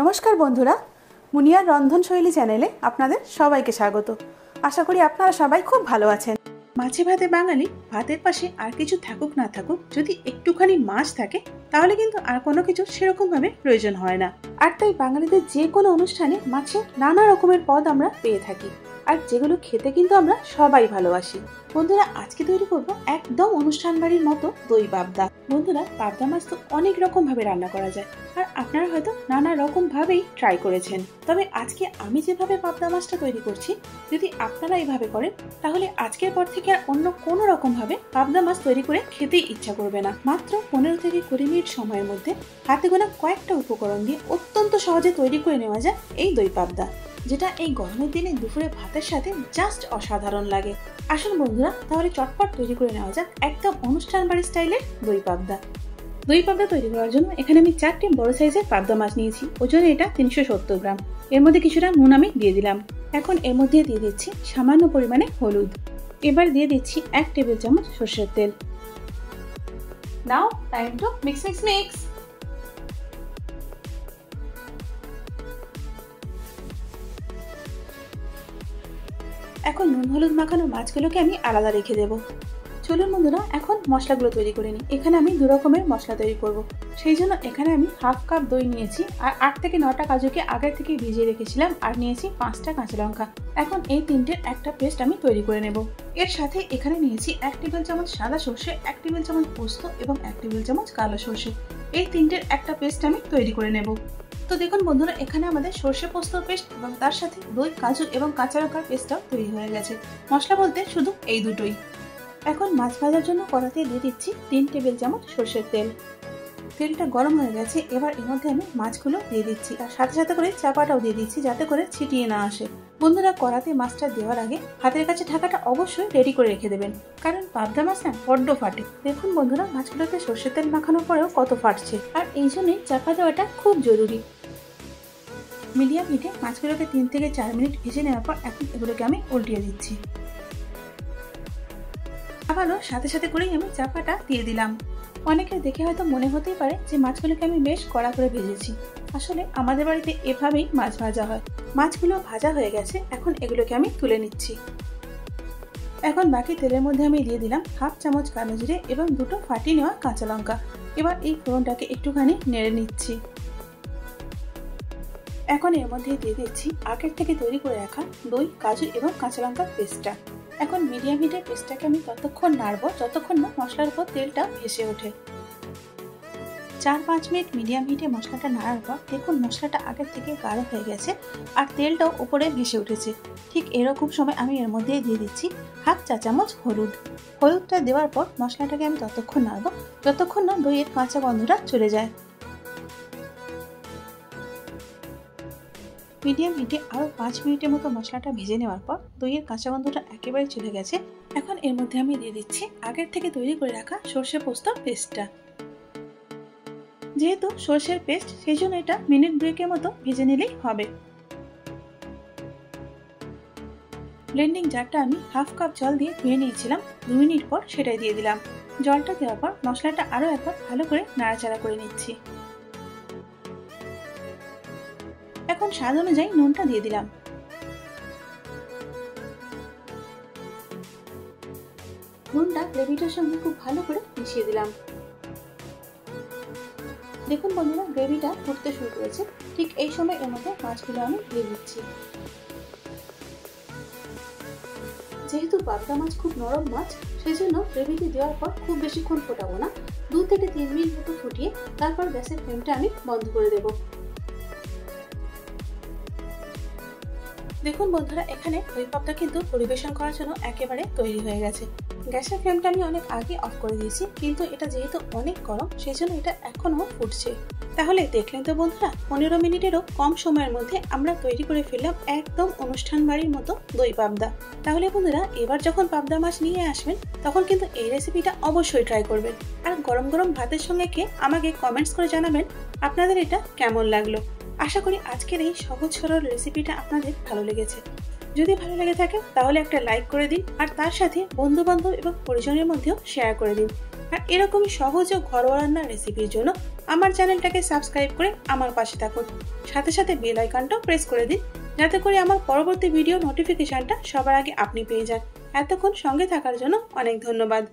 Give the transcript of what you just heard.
নমস্কার বন্ধুরা, মুনিয়ার রন্ধনশৈলী চ্যানেলে আপনাদের সবাইকে স্বাগত। আশা করি আপনারা সবাই খুব ভালো আছেন। মাছে ভাতে বাঙালি, ভাতের পাশে আর কিছু থাকুক না থাকুক, যদি একটুখানি মাছ থাকে তাহলে কিন্তু আর কোনো কিছু সেরকমভাবে প্রয়োজন হয় না। আর তাই বাঙালিদের যে কোনো অনুষ্ঠানে মাছের নানা রকমের পদ আমরা পেয়ে থাকি, আর যেগুলো খেতে কিন্তু আমরা সবাই ভালোবাসি। বন্ধুরা, আজকে তৈরি করব একদম অনুষ্ঠান বাড়ির মতো দই পাবদা। বন্ধুরা, পাবদা মাছ তো অনেক রকম ভাবে রান্না করা যায়, আর আপনারা হয়তো নানা রকম ভাবেই ট্রাই করেছেন। তবে আজকে আমি যেভাবে পাবদা মাছটা তৈরি করছি, যদি আপনারা এইভাবে করেন তাহলে আজকের পর থেকে আর অন্য কোনো রকম ভাবে পাবদা মাছ তৈরি করে খেতেই ইচ্ছা করবে না। মাত্র 15 থেকে 20 মিনিট সময়ের মধ্যে হাতে গোনা কয়েকটা উপকরণ দিয়ে অত্যন্ত সহজে তৈরি করে নেওয়া যায় এই দই পাবদা, যেটা এই গরমের দিনে দুপুরে ভাতের সাথে জাস্ট অসাধারণ লাগে। আসুন বন্ধুরা, তাহলে চটপট তৈরি করে নেওয়া যাক একদম অনুষ্ঠান বাড়ি স্টাইলের দই পাবদা। দই পাবদা তৈরি করার জন্য এখানে আমি 4টি বড় সাইজের পাবদা মাছ নিয়েছি। ওজনে এটা 370 গ্রাম। এর মধ্যে কিছুটা নুন আমি দিয়ে দিলাম। এখন এর মধ্যে দিয়ে দিচ্ছি সামান্য পরিমাণে হলুদ। এবার দিয়ে দিচ্ছি 1 টেবিল চামচ সরষের তেল। নাও টাইম টু মিক্স। এখন নুন হলুদ মাখানো মাছগুলোকে আমি আলাদা রেখে দেবো। চলুন বন্ধুরা, এখন মশলাগুলো তৈরি করে নিই। এখানে আমি 2 রকমের মশলা তৈরি করব। সেই জন্য এখানে আমি 1/2 কাপ দই নিয়েছি, আর 8 থেকে 9টা কাজুকে আগের থেকে ভিজিয়ে রেখেছিলাম, আর নিয়েছি 5টা কাঁচা লঙ্কা। এখন এই তিনটের একটা পেস্ট আমি তৈরি করে নেব। এর সাথে এখানে নিয়েছি 1 টেবিল চামচ সাদা সর্ষে, 1 টেবিল চামচ পোস্ত এবং 1 টেবিল চামচ কালো সর্ষে। এই তিনটের একটা পেস্ট আমি তৈরি করে নেব। তো দেখুন বন্ধুরা, এখানে আমাদের সর্ষে পোস্ত পেস্ট এবং তার সাথে দই, কাজু এবং কাঁচা লঙ্কার পেস্টটাও তৈরি হয়ে গেছে। মশলা বলতে শুধু এই দুটোই। এখন মাছ ভাজার জন্য কড়াতে দিয়ে দিচ্ছি 3 টেবিল চামচ সরষের তেল। তেলটা গরম হয়ে গেছে। এবার এর মধ্যে আমি মাছগুলো দিয়ে দিচ্ছি, আর সাথে সাথে করে চাপাটাও দিয়ে দিচ্ছি, যাতে করে ছিটিয়ে না আসে। বন্ধুরা, কড়াতে মাছটা দেওয়ার আগে হাতের কাছে ঢাকাটা অবশ্যই রেডি করে রেখে দেবেন, কারণ পাবদা মাছ না বড্ড ফাটে। দেখুন বন্ধুরা, মাছগুলোতে সরষের তেল মাখানোর পরেও কত ফাটছে, আর এই জন্যই চাপা দেওয়াটা খুব জরুরি। মিডিয়াম হিটে মাছগুলোকে 3 থেকে 4 মিনিট ভেজে নেওয়ার পর এখন এগুলোকে আমি উল্টিয়ে দিচ্ছি। আবারও সাথে সাথে করেই আমি চাপাটা দিয়ে দিলাম। অনেকের দেখে হয়তো মনে হতেই পারে যে মাছগুলোকে আমি বেশ কড়া করে ভেজেছি। আসলে আমাদের বাড়িতে এভাবেই মাছ ভাজা হয়। মাছগুলো ভাজা হয়ে গেছে, এখন এগুলোকে আমি তুলে নিচ্ছি। এখন বাকি তেলের মধ্যে আমি দিয়ে দিলাম 1/2 চামচ কালো জিরে এবং 2টো ফাটিয়ে নেওয়া কাঁচা লঙ্কা। এবার এই ফোড়নটাকে একটুখানি নেড়ে নিচ্ছি। এখন এর মধ্যে দিয়ে দিচ্ছি আগের থেকে তৈরি করে রাখা দই, কাজু এবং কাঁচা লঙ্কার পেস্টটা। এখন মিডিয়াম হিটে পেস্টটাকে আমি ততক্ষণ নাড়বো যতক্ষণ না মশলার উপর তেলটা ভেসে ওঠে। 4-5 মিনিট মিডিয়াম হিটে মশলাটা নাড়ার পর দেখুন মশলাটা আগের থেকে গাঢ় হয়ে গেছে, আর তেলটাও উপরে ভেসে উঠেছে। ঠিক এরকম সময় আমি এর মধ্যে দিয়ে দিচ্ছি 1/2 চা চামচ হলুদ। হলুদটা দেওয়ার পর মশলাটাকে আমি ততক্ষণ নাড়বো যতক্ষণ না দইয়ের কাঁচা গন্ধটা চলে যায়। মিডিয়াম হিটে আরও 5 মিনিটের মতো মশলাটা ভেজে নেওয়ার পর দইয়ের কাঁচা গন্ধটা একেবারে চলে গেছে। এখন এর মধ্যে আমি দিয়ে দিচ্ছি আগের থেকে তৈরি করে রাখা সর্ষে পোস্তর পেস্টটা। যেহেতু সর্ষের পেস্ট, সেই জন্য এটা মিনিট 2-এর মতো ভেজে নিলেই হবে। ব্লেন্ডিং জারটা আমি 1/2 কাপ জল দিয়ে ধুয়ে নিয়েছিলাম, 2 মিনিট পর সেটাই দিয়ে দিলাম। জলটা দেওয়ার পর মশলাটা আরও একবার ভালো করে নাড়াচাড়া করে নিচ্ছি। এখন স্বাদ অনুযায়ী নুনটা দিয়ে দিলাম। নুনটা গ্রেভিটার সঙ্গে খুব ভালো করে মিশিয়ে দিলাম। দেখুন বন্ধুরা, গ্রেভিটা ফুটতে শুরু করেছে। ঠিক এই সময় এর মধ্যে মাছগুলো আমি দিয়ে দিচ্ছি। যেহেতু পাবদা মাছ খুব নরম মাছ, সেই জন্য গ্রেভিটি দেওয়ার পর খুব বেশিক্ষণ ফোটাবো না। 2 থেকে 3 মিনিট মতো ফুটিয়ে তারপর গ্যাসের ফ্লেমটা আমি বন্ধ করে দেবো। দেখুন বন্ধুরা, এখানে দই পাবদা কিন্তু পরিবেশন করার জন্য একেবারে তৈরি হয়ে গেছে। গ্যাসের ফ্লেমটা আমি অনেক আগে অফ করে দিয়েছি, কিন্তু এটা যেহেতু অনেক গরম, সেই জন্য এটা এখনো ফুটছে। তাহলে দেখলেন তো বন্ধুরা, 15 মিনিটেরও কম সময়ের মধ্যে আমরা তৈরি করে ফেললাম একদম অনুষ্ঠান বাড়ির মতো দই পাবদা। তাহলে বন্ধুরা, এবার যখন পাবদা মাছ নিয়ে আসবেন তখন কিন্তু এই রেসিপিটা অবশ্যই ট্রাই করবেন, আর গরম গরম ভাতের সঙ্গে খেয়ে আমাকে কমেন্টস করে জানাবেন আপনাদের এটা কেমন লাগলো। আশা করি আজকের এই সহজ সরল রেসিপিটা আপনাদের ভালো লেগেছে। যদি ভালো লেগে থাকে তাহলে একটা লাইক করে দিন, আর তার সাথে বন্ধু বান্ধব এবং পরিজনের মধ্যেও শেয়ার করে দিন। আর এরকমই সহজ ও ঘরোয়া রান্নার রেসিপির জন্য আমার চ্যানেলটাকে সাবস্ক্রাইব করে আমার পাশে থাকুন। সাথে সাথে বেল আইকনটাও প্রেস করে দিন, যাতে করে আমার পরবর্তী ভিডিও নোটিফিকেশনটা সবার আগে আপনি পেয়ে যান। এতক্ষণ সঙ্গে থাকার জন্য অনেক ধন্যবাদ।